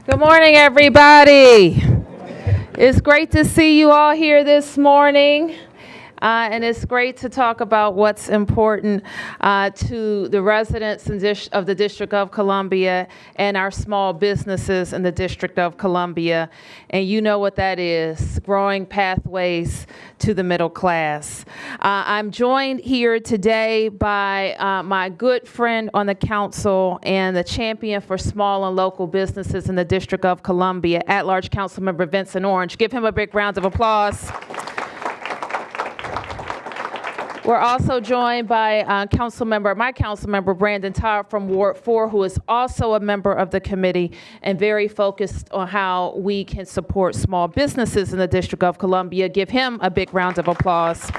Good morning, everybody. It's great to see you all here this morning. And it's great to talk about what's important to the residents of the District of Columbia and our small businesses in the District of Columbia. And you know what that is, growing pathways to the middle class. I'm joined here today by my good friend on the council and the champion for small and local businesses in the District of Columbia, at-large Councilmember Vincent Orange. Give him a big round of applause. We're also joined by my council member, Brandon Todd from Ward 4, who is also a member of the committee and very focused on how we can support small businesses in the District of Columbia. Give him a big round of applause.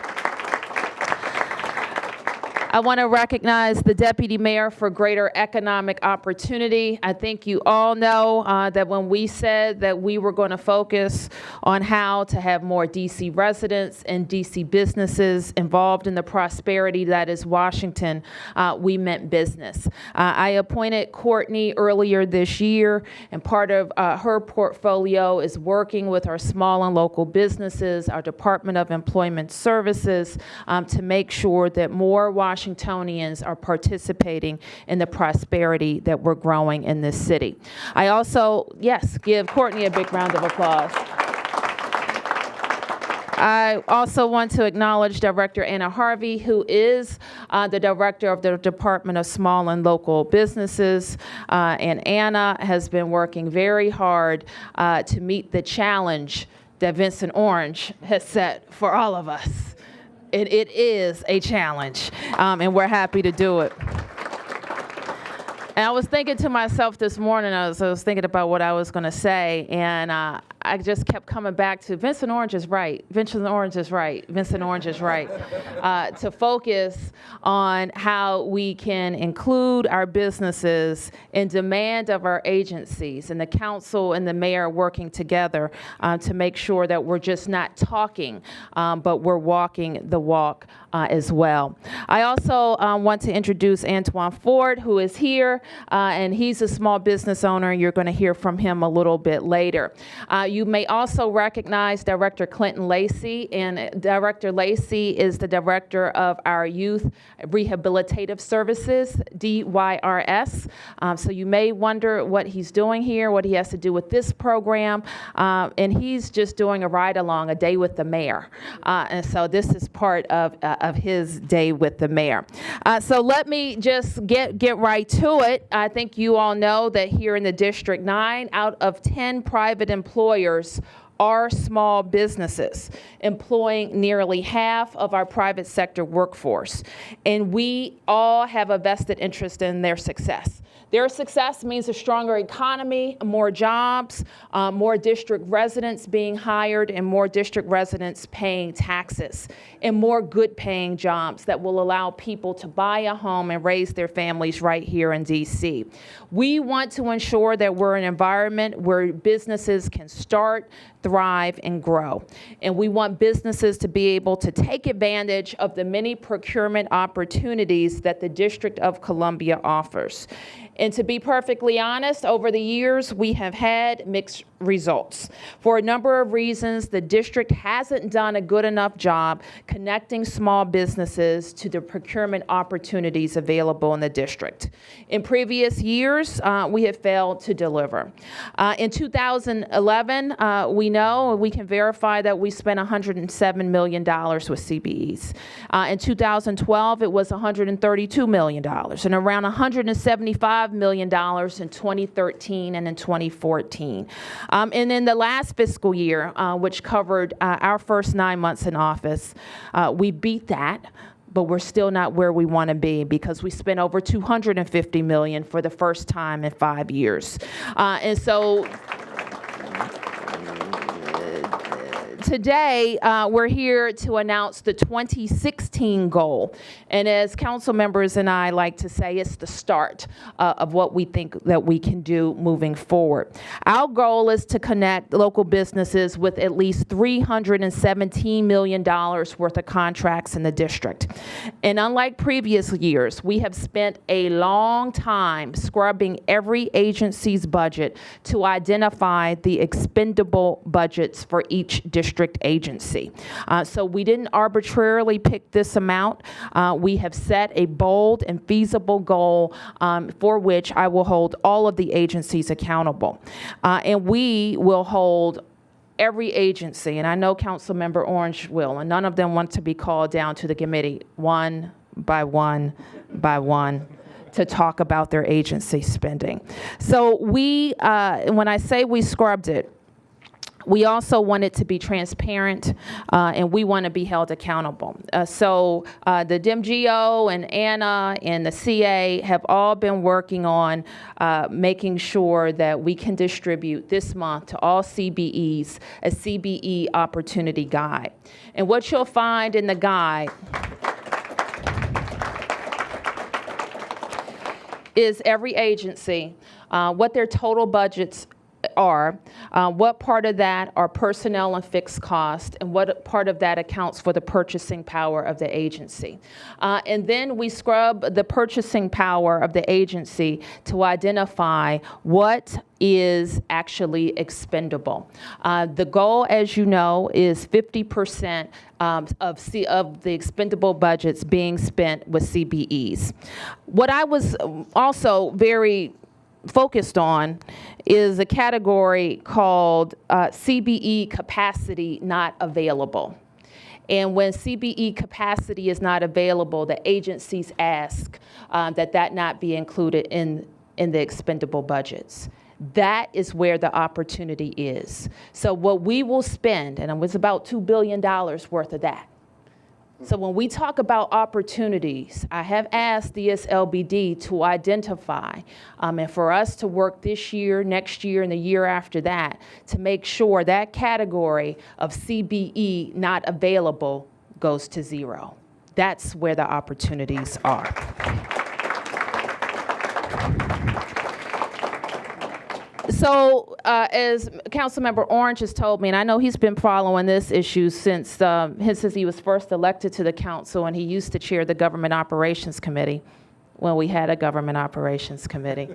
I want to recognize the Deputy Mayor for greater economic opportunity. I think you all know that when we said that we were going to focus on how to have more DC residents and DC businesses involved in the prosperity that is Washington, we meant business. I appointed Courtney earlier this year, and part of her portfolio is working with our small and local businesses, our Department of Employment Services, to make sure that more Washingtonians are participating in the prosperity that we're growing in this city. I also, yes, give Courtney a big round of applause. I also want to acknowledge Director Anna Harvey, who is the director of the Department of Small and Local Businesses. And Anna has been working very hard to meet the challenge that Vincent Orange has set for all of us. It is a challenge, and we're happy to do it. And I was thinking to myself this morning, I was thinking about what I was going to say, and I just kept coming back to Vincent Orange is right. Vincent Orange is right. Vincent Orange is right. To focus on how we can include our businesses in demand of our agencies and the council and the mayor working together to make sure that we're just not talking, but we're walking the walk as well. I also want to introduce Antwanye Ford, who is here, and he's a small business owner. You're going to hear from him a little bit later. You may also recognize Director Clinton Lacey, and Director Lacey is the director of our Youth Rehabilitative Services, DYRS. So you may wonder what he's doing here, what he has to do with this program, and he's just doing a ride-along, a day with the mayor. And so this is part of his day with the mayor. So let me just get right to it. I think you all know that here in the District 9, out of 10 private employers are small businesses, employing nearly half of our private sector workforce. And we all have a vested interest in their success. Their success means a stronger economy, more jobs, more district residents being hired, and more district residents paying taxes, and more good-paying jobs that will allow people to buy a home and raise their families right here in DC. We want to ensure that we're an environment where businesses can start, thrive, and grow. And we want businesses to be able to take advantage of the many procurement opportunities that the District of Columbia offers. And to be perfectly honest, over the years, we have had mixed results. For a number of reasons, the district hasn't done a good enough job connecting small businesses to the procurement opportunities available in the district. In previous years, we have failed to deliver. In 2011, we can verify that we spent $107 million with CBEs. In 2012, it was $132 million, and around $175 million in 2013 and in 2014. And in the last fiscal year, which covered our first 9 months in office, we beat that, but we're still not where we want to be because we spent over $250 million for the first time in 5 years. And so today, we're here to announce the 2016 goal. And as council members and I like to say, it's the start of what we think that we can do moving forward. Our goal is to connect local businesses with at least $317 million worth of contracts in the district. And unlike previous years, we have spent a long time scrubbing every agency's budget to identify the expendable budgets for each district agency. So we didn't arbitrarily pick this amount. We have set a bold and feasible goal for which I will hold all of the agencies accountable. And we will hold every agency, and I know Councilmember Orange will, and none of them want to be called down to the committee one by one by one to talk about their agency spending. So we, when I say we scrubbed it, we also want it to be transparent, and we want to be held accountable. So the DMGO and Anna and the CA have all been working on making sure that we can distribute this month to all CBEs a CBE opportunity guide. And what you'll find in the guide is every agency, what their total budgets are, what part of that are personnel and fixed cost, and what part of that accounts for the purchasing power of the agency. And then we scrub the purchasing power of the agency to identify what is actually expendable. The goal, as you know, is 50% of the expendable budgets being spent with CBEs. What I was also very focused on is a category called CBE capacity not available. And when CBE capacity is not available, the agencies ask that not be included in the expendable budgets. That is where the opportunity is. So what we will spend, and it was about $2 billion worth of that. So when we talk about opportunities, I have asked the SLBD to identify, and for us to work this year, next year, and the year after that, to make sure that category of CBE not available goes to zero. That's where the opportunities are. So as Councilmember Orange has told me, and I know he's been following this issue since he was first elected to the council, and he used to chair the Government Operations Committee when we had a Government Operations Committee.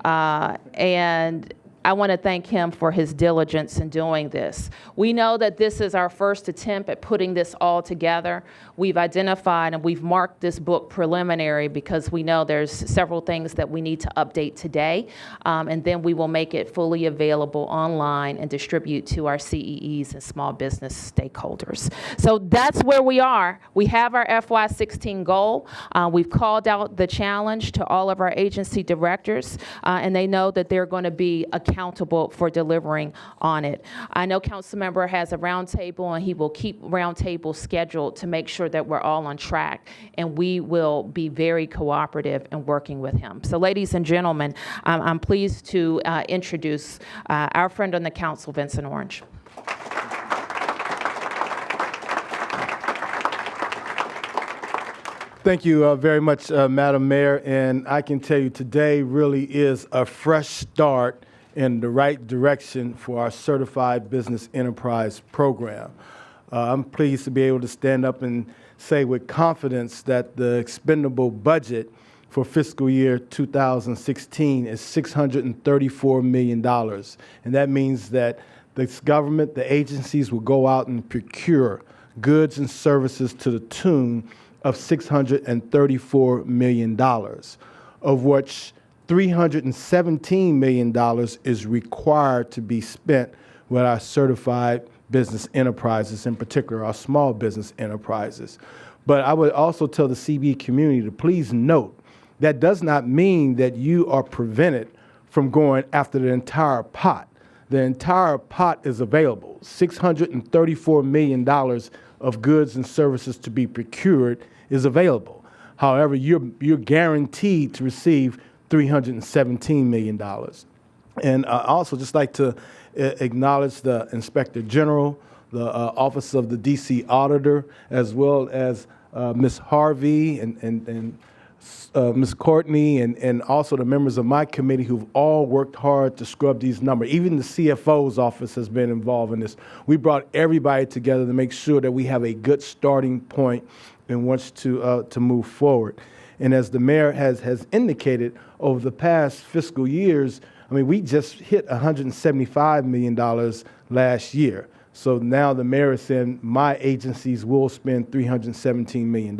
And I want to thank him for his diligence in doing this. We know that this is our first attempt at putting this all together. We've identified and we've marked this book preliminary because we know there's several things that we need to update today, and then we will make it fully available online and distribute to our CEEs and small business stakeholders. So that's where we are. We have our FY16 goal. We've called out the challenge to all of our agency directors, and they know that they're going to be accountable for delivering on it. I know Councilmember has a roundtable, and he will keep roundtable scheduled to make sure that we're all on track, and we will be very cooperative in working with him. So ladies and gentlemen, I'm pleased to introduce our friend on the council, Vincent Orange. Thank you very much, Madam Mayor, and I can tell you today really is a fresh start in the right direction for our Certified Business Enterprise program. I'm pleased to be able to stand up and say with confidence that the expendable budget for fiscal year 2016 is $634 million. And that means that this government, the agencies will go out and procure goods and services to the tune of $634 million, of which $317 million is required to be spent with our certified business enterprises, in particular our small business enterprises. But I would also tell the CBE community to please note that does not mean that you are prevented from going after the entire pot. The entire pot is available. $634 million of goods and services to be procured is available. However, you're guaranteed to receive $317 million. And I also just like to acknowledge the Inspector General the Office of the DC Auditor, as well as Ms. Harvey and Ms. Courtney, and also the members of my committee who've all worked hard to scrub these numbers. Even the CFO's office has been involved in this. We brought everybody together to make sure that we have a good starting point in which to move forward. And as the mayor has indicated, over the past fiscal years, I mean, we just hit $175 million last year. So now the mayor is saying my agencies will spend $317 million.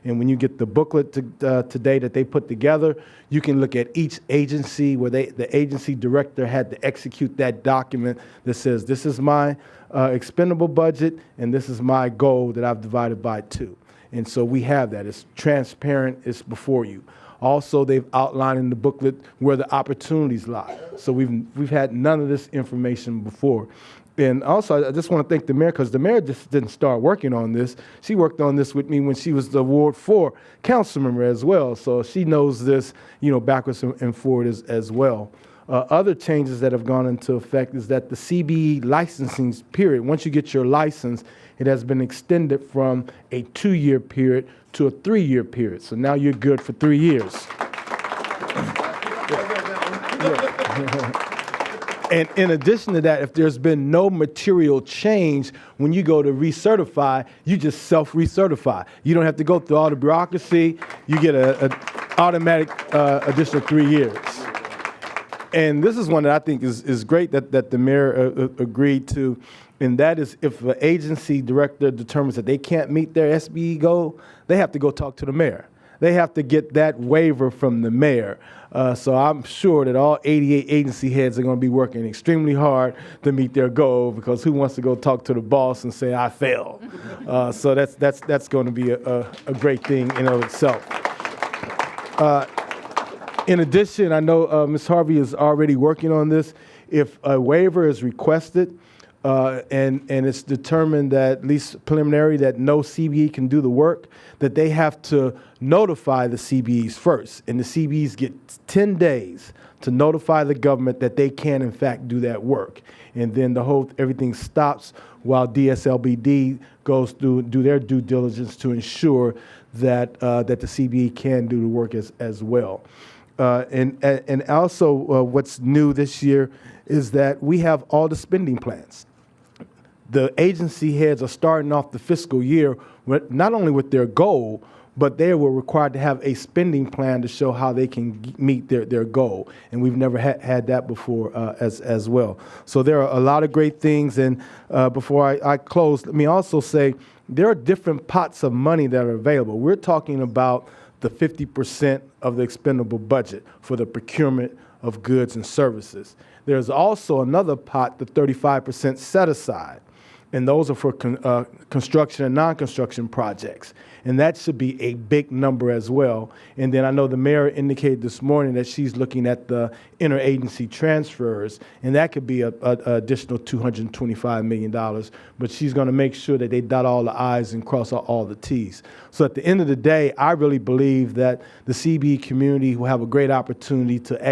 And when you get the booklet today that they put together, you can look at each agency where the agency director had to execute that document that says, this is my expendable budget and this is my goal that I've divided by 2. And so we have that. It's transparent. It's before you. Also, they've outlined in the booklet where the opportunities lie. So we've had none of this information before. And also, I just want to thank the mayor, because the mayor just didn't start working on this. She worked on this with me when she was the Ward 4 council member as well. So she knows this, backwards and forward as well. Other changes that have gone into effect is that the CBE licensing period, once you get your license, it has been extended from a 2-year period to a 3-year period. So now you're good for 3 years. And in addition to that, if there's been no material change, when you go to recertify, you just self-recertify. You don't have to go through all the bureaucracy. You get an automatic additional 3 years. And this is one that I think is great that the mayor agreed to, and that is if an agency director determines that they can't meet their SBE goal, they have to go talk to the mayor. They have to get that waiver from the mayor. So I'm sure that all 88 agency heads are going to be working extremely hard to meet their goal, because who wants to go talk to the boss and say, I failed? So that's going to be a great thing in and of itself. In addition, I know Ms. Harvey is already working on this. If a waiver is requested and it's determined that, at least preliminary, that no CBE can do the work, that they have to notify the CBEs first. And the CBEs get 10 days to notify the government that they can, in fact, do that work. And then everything stops while DSLBD goes through, do their due diligence to ensure that the CBE can do the work as well. And also what's new this year is that we have all the spending plans. The agency heads are starting off the fiscal year not only with their goal, but they were required to have a spending plan to show how they can meet their goal. And we've never had that before as well. So there are a lot of great things. And before I close, let me also say there are different pots of money that are available. We're talking about the 50% of the expendable budget for the procurement of goods and services. There's also another pot, the 35% set aside, and those are for construction and non-construction projects. And that should be a big number as well. And then I know the mayor indicated this morning that she's looking at the interagency transfers, and that could be an additional $225 million. But she's going to make sure that they dot all the I's and cross all the T's. So at the end of the day, I really believe that the CBE community will have a great opportunity to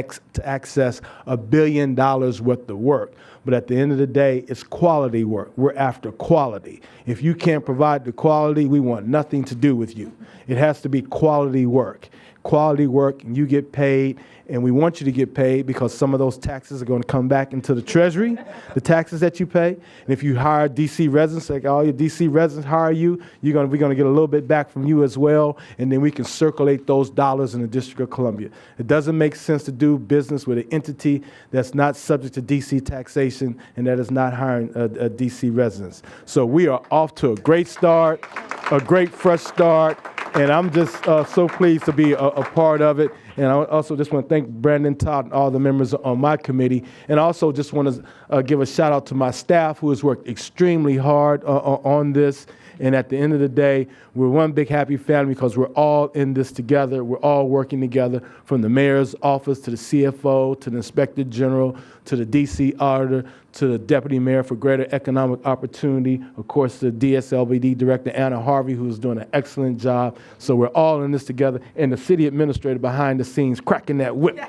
access $1 billion worth of work. But at the end of the day, it's quality work. We're after quality. If you can't provide the quality, we want nothing to do with you. It has to be quality work. Quality work, and you get paid, and we want you to get paid because some of those taxes are going to come back into the Treasury, the taxes that you pay. And if you hire DC residents, like all your DC residents hire you, we're going to get a little bit back from you as well, and then we can circulate those dollars in the District of Columbia. It doesn't make sense to do business with an entity that's not subject to DC taxation and that is not hiring DC residents. So we are off to a great start, a great fresh start. And I'm just so pleased to be a part of it. And I also just want to thank Brandon Todd and all the members on my committee. And also just want to give a shout out to my staff who has worked extremely hard on this. And at the end of the day, we're one big happy family because we're all in this together. We're all working together, from the mayor's office to the CFO to the inspector general to the DC auditor to the deputy mayor for greater economic opportunity. Of course, the DSLBD director, Anna Harvey, who is doing an excellent job. So we're all in this together. And the city administrator behind the scenes cracking that whip,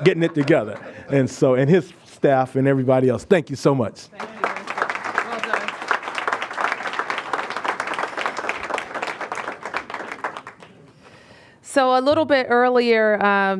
getting it together. And his staff and everybody else. Thank you so much. Thank you. So a little bit earlier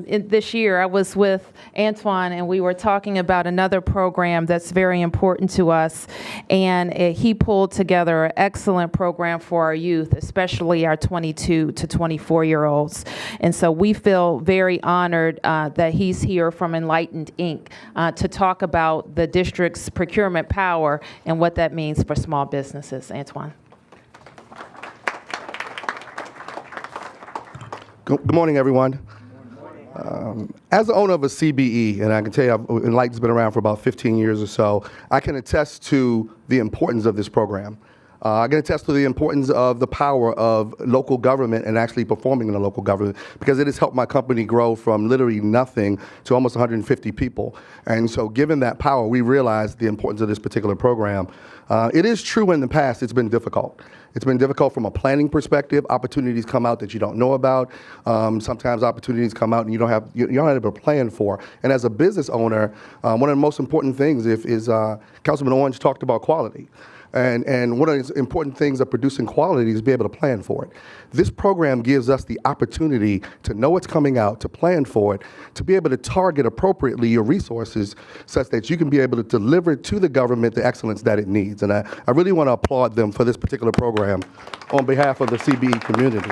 this year, I was with Antwanye, and we were talking about another program that's very important to us. And he pulled together an excellent program for our youth, especially our 22 to 24-year-olds. And so we feel very honored that he's here from Enlightened Inc. To talk about the district's procurement power and what that means for small businesses. Antwanye. Good morning, everyone. As the owner of a CBE, and I can tell you Enlightened's been around for about 15 years or so, I can attest to the importance of this program. I can attest to the importance of the power of local government and actually performing in a local government, because it has helped my company grow from literally nothing to almost 150 people. And so given that power, we realized the importance of this particular program. It is true in the past it's been difficult. It's been difficult from a planning perspective. Opportunities come out that you don't know about. Sometimes opportunities come out and you're not able to plan for. And as a business owner, one of the most important things is Councilman Orange talked about quality. And one of the important things of producing quality is be able to plan for it. This program gives us the opportunity to know what's coming out, to plan for it, to be able to target appropriately your resources such that you can be able to deliver to the government the excellence that it needs. And I really want to applaud them for this particular program on behalf of the CBE community.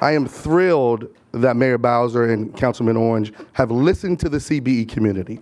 I am thrilled that Mayor Bowser and Councilman Orange have listened to the CBE community.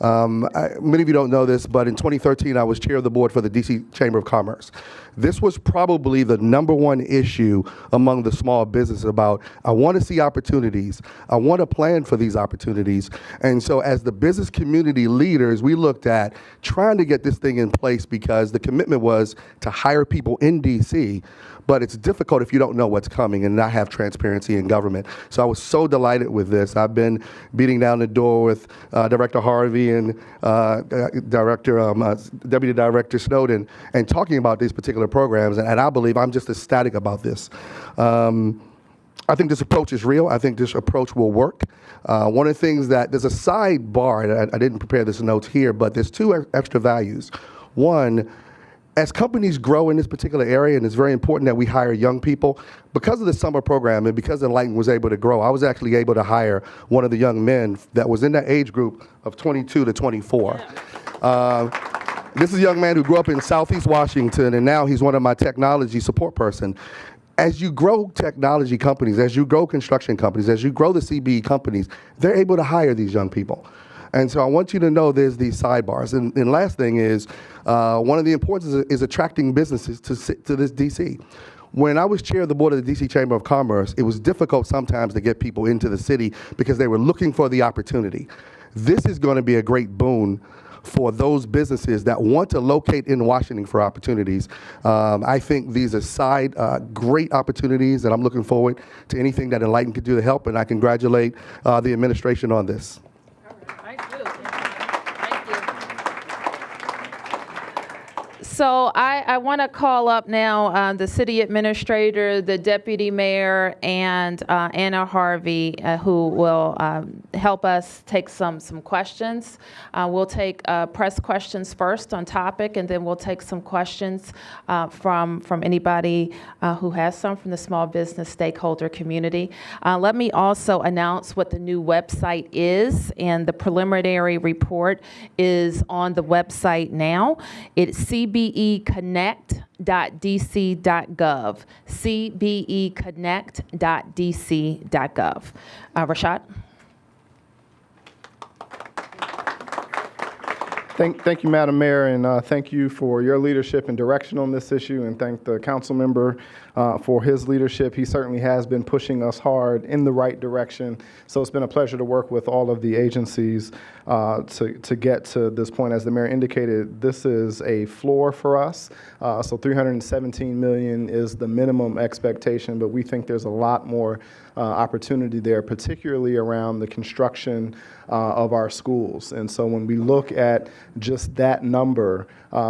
Many of you don't know this, but in 2013, I was chair of the board for the DC Chamber of Commerce. This was probably the #1 issue among the small business about, I want to see opportunities. I want to plan for these opportunities. And so as the business community leaders, we looked at trying to get this thing in place because the commitment was to hire people in DC, but it's difficult if you don't know what's coming and not have transparency in government. So I was so delighted with this. I've been beating down the door with Director Harvey and Deputy Director Snowden and talking about these particular programs, and I believe I'm just ecstatic about this. I think this approach is real. I think this approach will work. One of the things that, there's a sidebar, and I didn't prepare this notes here, but there's 2 extra values. One, as companies grow in this particular area, and it's very important that we hire young people, because of the summer program and because Enlightened was able to grow, I was actually able to hire one of the young men that was in that age group of 22 to 24. This is a young man who grew up in Southeast Washington, and now he's one of my technology support person. As you grow technology companies, as you grow construction companies, as you grow the CBE companies, they're able to hire these young people. And so I want you to know there's these sidebars. And last thing is, one of the importance is attracting businesses to this DC. When I was chair of the board of the DC Chamber of Commerce, it was difficult sometimes to get people into the city because they were looking for the opportunity. This is going to be a great boon for those businesses that want to locate in Washington for opportunities. I think these are great opportunities, and I'm looking forward to anything that Enlightened could do to help, and I congratulate the administration on this. So I want to call up now the city administrator, the deputy mayor, and Anna Harvey, who will help us take some questions. We'll take press questions first on topic, and then we'll take some questions from anybody who has some from the small business stakeholder community. Let me also announce what the new website is, and the preliminary report is on the website now. It's cbeconnect.dc.gov, cbeconnect.dc.gov. Rashad? Thank you, Madam Mayor, and thank you for your leadership and direction on this issue, and thank the council member for his leadership. He certainly has been pushing us hard in the right direction, so it's been a pleasure to work with all of the agencies to get to this point. As the mayor indicated, this is a floor for us, so $317 million is the minimum expectation, but we think there's a lot more opportunity there, particularly around the construction of our schools. And so when we look at just that number,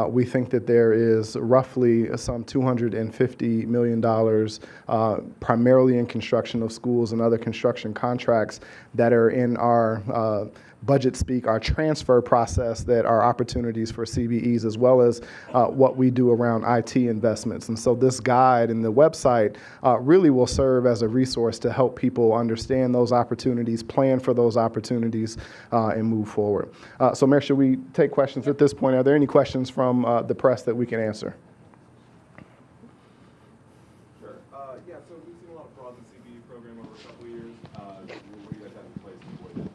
we think that there is roughly some $250 million million, primarily in construction of schools and other construction contracts that are in our budget speak, our transfer process, that are opportunities for CBEs, as well as what we do around IT investments. And so this guide and the website really will serve as a resource to help people understand those opportunities, plan for those opportunities, and move forward. So Mayor, should we take questions at this point? Are there any questions from the press that we can answer? Sure. Yeah, so we've seen a lot of fraud in the CBE program over a couple of years. What do you guys have in place to avoid that?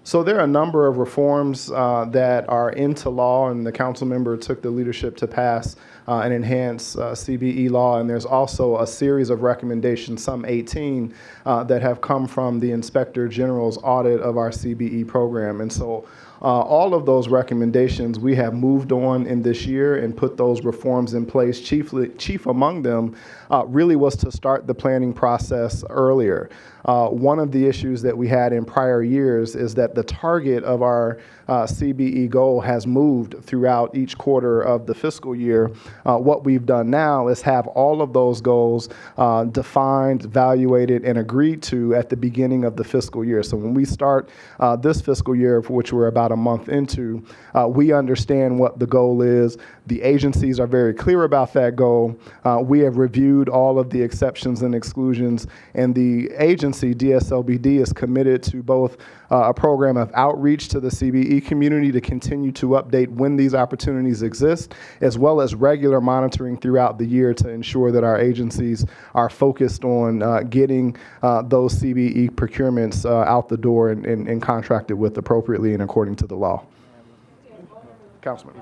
So there are a number of reforms that are into law, and the council member took the leadership to pass an enhanced CBE law, and there's also a series of recommendations, some 18, that have come from the Inspector General's audit of our CBE program. And so all of those recommendations we have moved on in this year and put those reforms in place. Chief among them really was to start the planning process earlier. One of the issues that we had in prior years is that the target of our CBE goal has moved throughout each quarter of the fiscal year. What we've done now is have all of those goals defined, evaluated, and agreed to at the beginning of the fiscal year. So when we start this fiscal year, for which we're about a month into, we understand what the goal is. The agencies are very clear about that goal. We have reviewed all of the exceptions and exclusions, and the agency, DSLBD, is committed to both a program of outreach to the CBE community to continue to update when these opportunities exist, as well as regular monitoring throughout the year to ensure that our agencies are focused on getting those CBE procurements out the door and contracted with appropriately and according to the law. Councilman.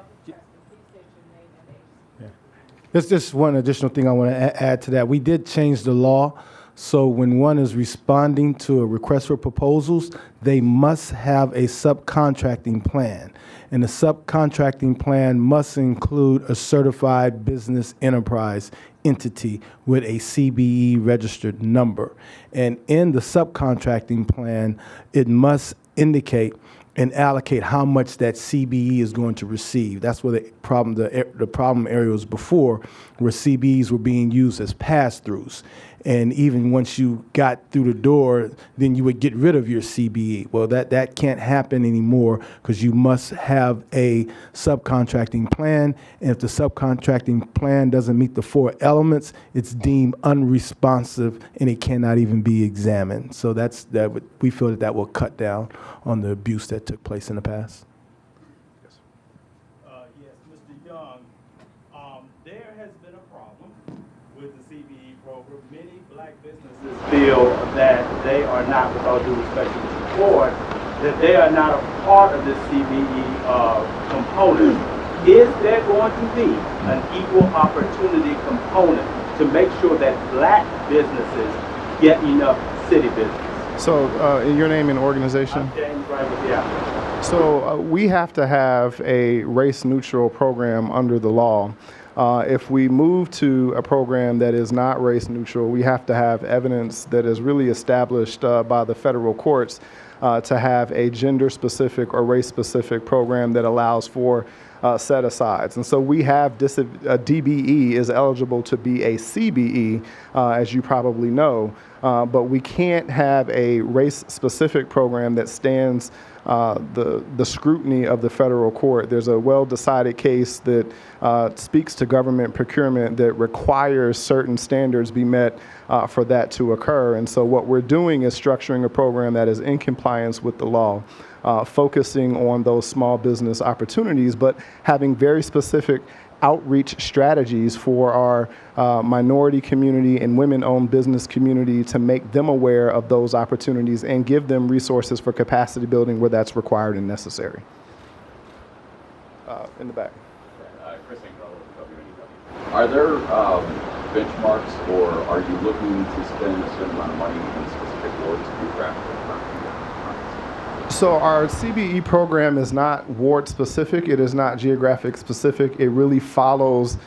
There's just one additional thing I want to add to that. We did change the law, so when one is responding to a request for proposals, they must have a subcontracting plan. And the subcontracting plan must include a certified business enterprise entity with a CBE registered number. And in the subcontracting plan, it must indicate and allocate how much that CBE is going to receive. That's where the problem area was before, where CBEs were being used as pass-throughs. And even once you got through the door, then you would get rid of your CBE. Well, that can't happen anymore, because you must have a subcontracting plan. And if the subcontracting plan doesn't meet the 4 elements, it's deemed unresponsive and it cannot even be examined. So we feel that will cut down on the abuse that took place in the past. Yes, Mr. Young, there has been a problem with the CBE program. Many black businesses feel that they are not, with all due respect to the board, that they are not a part of the CBE component. Is there going to be an equal opportunity component to make sure that black businesses get enough city business? So your name and organization? I'm James Wright with the applicant. So we have to have a race-neutral program under the law. If we move to a program that is not race-neutral, we have to have evidence that is really established by the federal courts to have a gender-specific or race-specific program that allows for set-asides. And so we have DBE is eligible to be a CBE, as you probably know, but we can't have a race-specific program that stands the scrutiny of the federal court. There's a well-decided case that speaks to government procurement that requires certain standards be met for that to occur. And so what we're doing is structuring a program that is in compliance with the law, focusing on those small business opportunities, but having very specific outreach strategies for our minority community and women-owned business community to make them aware of those opportunities and give them resources for capacity building where that's required and necessary. In the back. Chris Ingrell with WNEW. Are there benchmarks, or are you looking to spend a certain amount of money in specific wards geographically? So our CBE program is not ward specific. It is not geographic specific. It really follows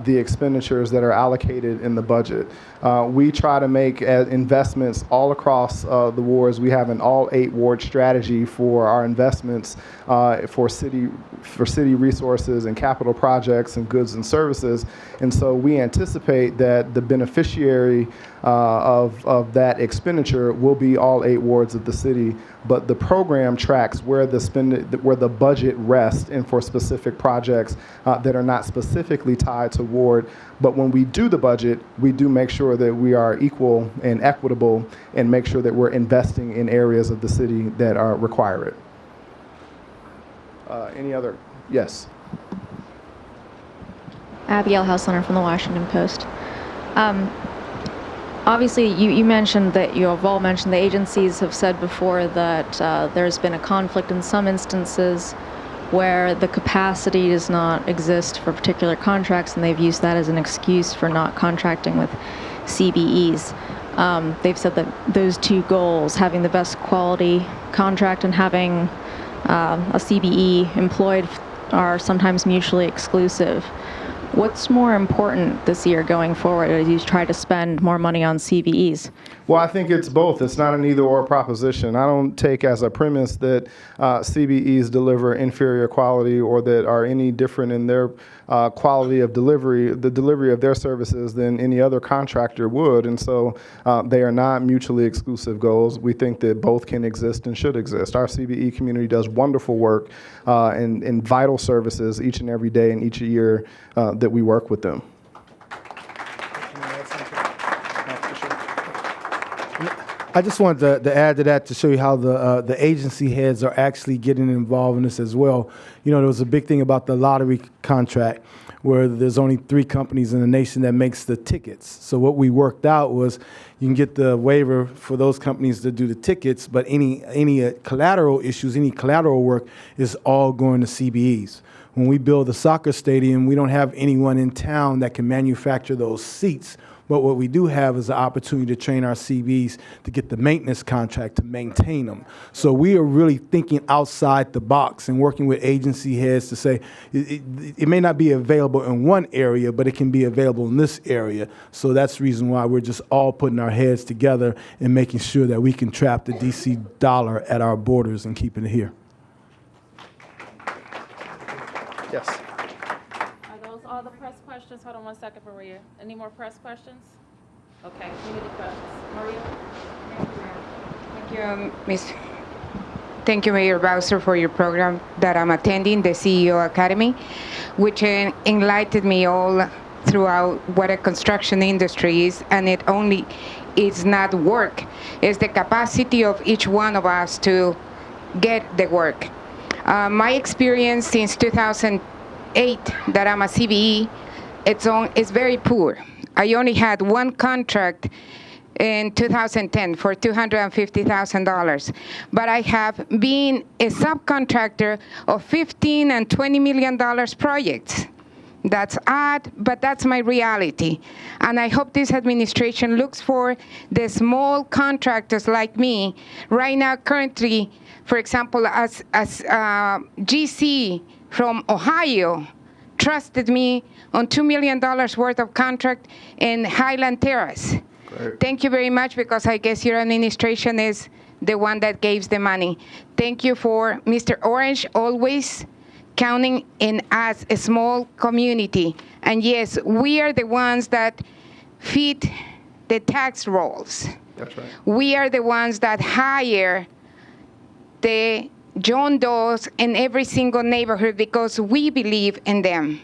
the expenditures that are allocated in the budget. We try to make investments all across the wards. We have an all 8 ward strategy for our investments for city resources and capital projects and goods and services. And so we anticipate that the beneficiary of that expenditure will be all 8 wards of the city. But the program tracks where the budget rests and for specific projects that are not specifically tied to ward. But when we do the budget, we do make sure that we are equal and equitable and make sure that we're investing in areas of the city that require it. Any other? Yes. Abigail Hausliner from the Washington Post. Obviously, you mentioned that you have all mentioned the agencies have said before that there's been a conflict in some instances where the capacity does not exist for particular contracts, and they've used that as an excuse for not contracting with CBEs. They've said that those 2 goals, having the best quality contract and having a CBE employed, are sometimes mutually exclusive. What's more important this year going forward as you try to spend more money on CBEs? Well, I think it's both. It's not an either-or proposition. I don't take as a premise that CBEs deliver inferior quality or that are any different in their quality of delivery, the delivery of their services than any other contractor would. And so they are not mutually exclusive goals. We think that both can exist and should exist. Our CBE community does wonderful work and vital services each and every day and each year that we work with them. I just wanted to add to that to show you how the agency heads are actually getting involved in this as well. You know, there was a big thing about the lottery contract where there's only 3 companies in the nation that makes the tickets. So what we worked out was you can get the waiver for those companies to do the tickets, but any collateral issues, any collateral work is all going to CBEs. When we build a soccer stadium, we don't have anyone in town that can manufacture those seats. But what we do have is the opportunity to train our CBs to get the maintenance contract to maintain them. So we are really thinking outside the box and working with agency heads to say it may not be available in one area, but it can be available in this area. So that's the reason why we're just all putting our heads together and making sure that we can trap the DC dollar at our borders and keeping it here. Yes. Are those all the press questions? Hold on one second, Maria. Any more press questions? Okay, community questions. Maria? Thank you, Mayor Bowser, for your program that I'm attending, the CEO Academy, which enlightened me all throughout what a construction industry is, and it's not work. It's the capacity of each one of us to get the work. My experience since 2008 that I'm a CBE, it's very poor. I only had one contract in 2010 for $250,000. But I have been a subcontractor of $15 and $20 million projects. That's odd, but that's my reality. And I hope this administration looks for the small contractors like me. Right now, currently, for example, as GC from Ohio trusted me on $2 million worth of contract in Highland Terrace. Great. Thank you very much, because I guess your administration is the one that gives the money. Thank you for Mr. Orange always counting in us, a small community. And yes, we are the ones that feed the tax rolls. That's right. We are the ones that hire the John Does in every single neighborhood because we believe in them.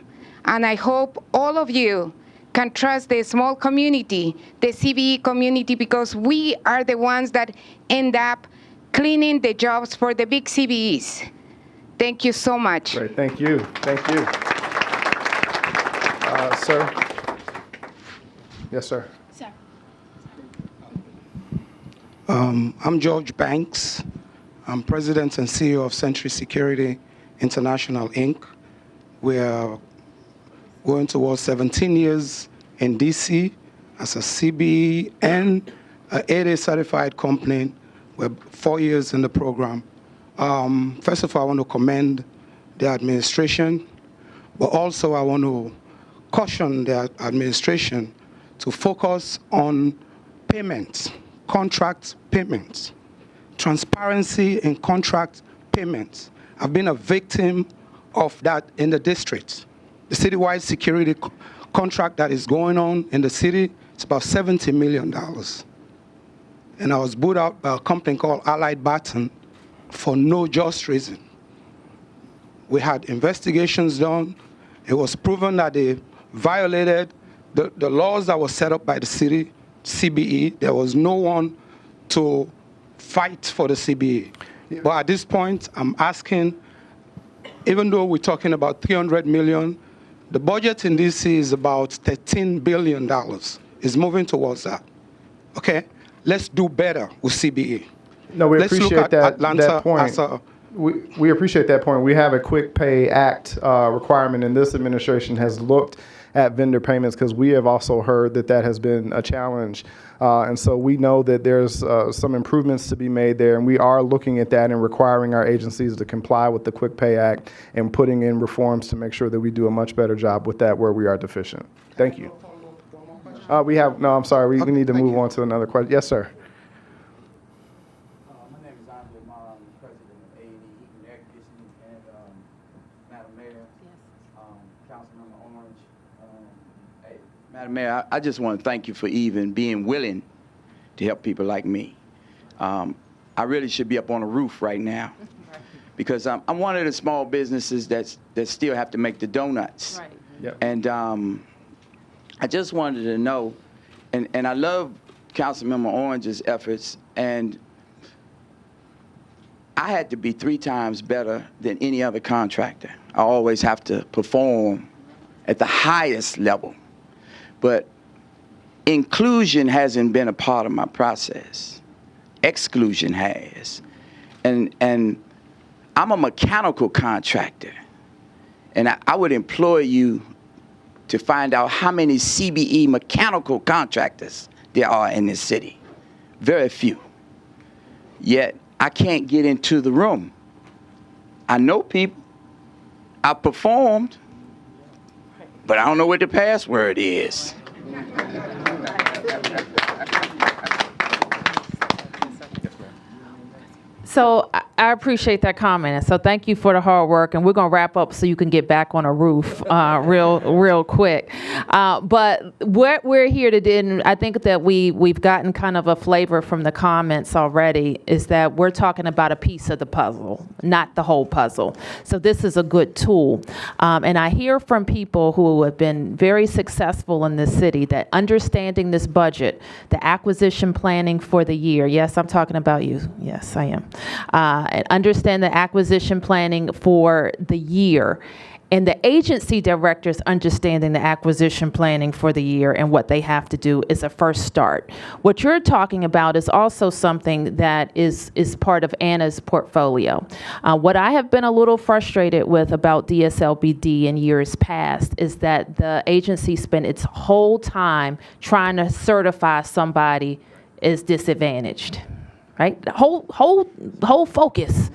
And I hope all of you can trust the small community, the CBE community, because we are the ones that end up cleaning the jobs for the big CBEs. Thank you so much. Great, thank you, thank you. Sir? Yes, sir. I'm George Banks. I'm President and CEO of Century Security International, Inc. We're going towards 17 years in DC as a CBE and an 8A certified company. We're 4 years in the program. First of all, I want to commend the administration, but also I want to caution the administration to focus on payments, contract payments, transparency in contract payments. I've been a victim of that in the district. The citywide security contract that is going on in the city, it's about $70 million. And I was booed out by a company called Allied Baton for no just reason. We had investigations done. It was proven that they violated the laws that were set up by the city, CBE. There was no one to fight for the CBE. Yeah. But at this point, I'm asking, even though we're talking about $300 million, the budget in DC is about $13 billion. It's moving towards that. Okay? Let's do better with CBE. No, we Let's appreciate look at that point. We appreciate that point. We have a Quick Pay Act requirement, and this administration has looked at vendor payments because we have also heard that that has been a challenge. And so we know that there's some improvements to be made there, and we are looking at that and requiring our agencies to comply with the Quick Pay Act and putting in reforms to make sure that we do a much better job with that where we are deficient. Thank you. I'm sorry, we need to move on to another question. Yes, sir. My name is Antwanye E, I'm the president of A&E Heating and Air Conditioning, and Madam Mayor, Councilmember Orange. Hey, Madam Mayor, I just want to thank you for even being willing to help people like me. I really should be up on a roof right now because I'm one of the small businesses that still have to make the donuts. Right. Yep. And I just wanted to know, and I love Councilmember Orange's efforts, and I had to be 3 times better than any other contractor. I always have to perform at the highest level. But inclusion hasn't been a part of my process. Exclusion has. And I'm a mechanical contractor, and I would employ you to find out how many CBE mechanical contractors there are in this city. Very few. Yet, I can't get into the room. I know people. I performed, but I don't know what the password is. So I appreciate that comment, and so thank you for the hard work. And we're going to wrap up so you can get back on a roof real quick. But what we're here to do, and I think that we've gotten kind of a flavor from the comments already, is that we're talking about a piece of the puzzle, not the whole puzzle. So this is a good tool. And I hear from people who have been very successful in this city that understanding this budget, the acquisition planning for the year. Yes, I'm talking about you. Yes, I am. And understand the acquisition planning for the year, and the agency directors understanding the acquisition planning for the year and what they have to do is a first start. What you're talking about is also something that is part of Anna's portfolio. What I have been a little frustrated with about DSLBD in years past is that the agency spent its whole time trying to certify somebody as disadvantaged. Right? The whole focus,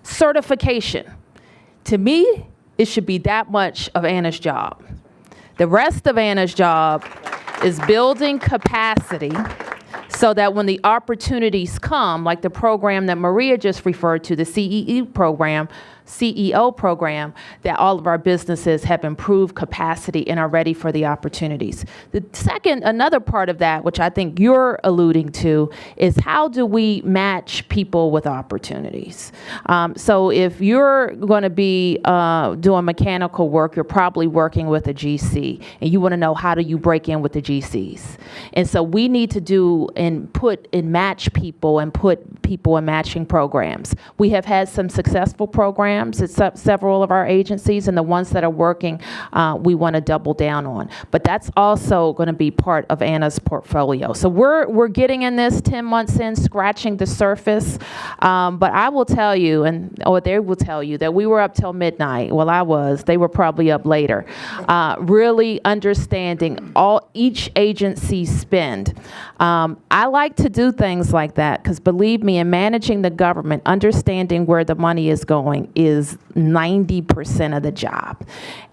certification. To me, it should be that much of Anna's job. The rest of Anna's job is building capacity so that when the opportunities come, like the program that Maria just referred to, the CEO program, that all of our businesses have improved capacity and are ready for the opportunities. The second, another part of that, which I think you're alluding to, is how do we match people with opportunities? So if you're going to be doing mechanical work, you're probably working with a GC, and you want to know how do you break in with the GCs. And so we need to do and put and match people and put people in matching programs. We have had some successful programs at several of our agencies, and the ones that are working, we want to double down on. But that's also going to be part of Anna's portfolio. So we're getting in this 10 months in, scratching the surface. But I will tell you, or they will tell you, that we were up till midnight. Well, I was. They were probably up later. Really understanding each agency's spend. I like to do things like that because, believe me, in managing the government, understanding where the money is going is 90% of the job.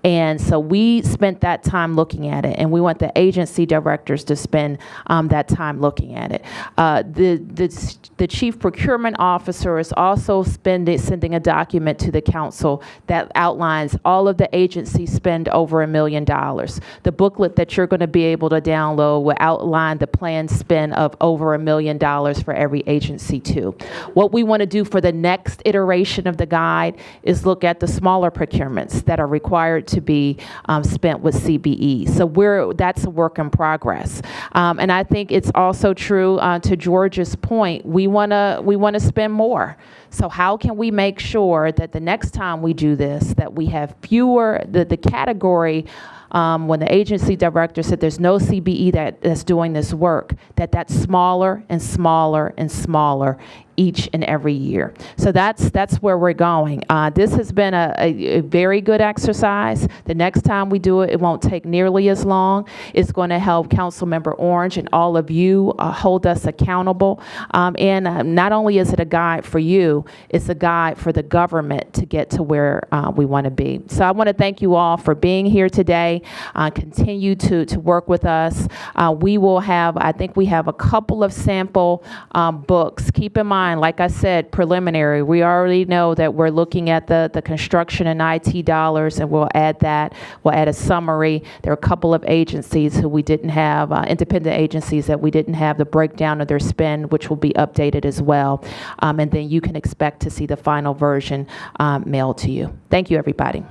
And so we spent that time looking at it, and we want the agency directors to spend that time looking at it. The chief procurement officer is also sending a document to the council that outlines all of the agencies spend over $1 million. The booklet that you're going to be able to download will outline the planned spend of over $1 million for every agency too. What we want to do for the next iteration of the guide is look at the smaller procurements that are required to be spent with CBE. So that's a work in progress. And I think it's also true to George's point, we want to spend more. So how can we make sure that the next time we do this, that we have fewer, the category, when the agency director said there's no CBE that's doing this work, that's smaller and smaller and smaller each and every year. So that's where we're going. This has been a very good exercise. The next time we do it, it won't take nearly as long. It's going to help Councilmember Orange and all of you hold us accountable. And not only is it a guide for you, it's a guide for the government to get to where we want to be. So I want to thank you all for being here today. Continue to work with us. We will have, I think we have a couple of sample books. Keep in mind, like I said, preliminary. We already know that we're looking at the construction and IT dollars, and we'll add that. We'll add a summary. There are a couple of agencies who we didn't have, independent agencies that we didn't have the breakdown of their spend, which will be updated as well. And then you can expect to see the final version mailed to you. Thank you, everybody.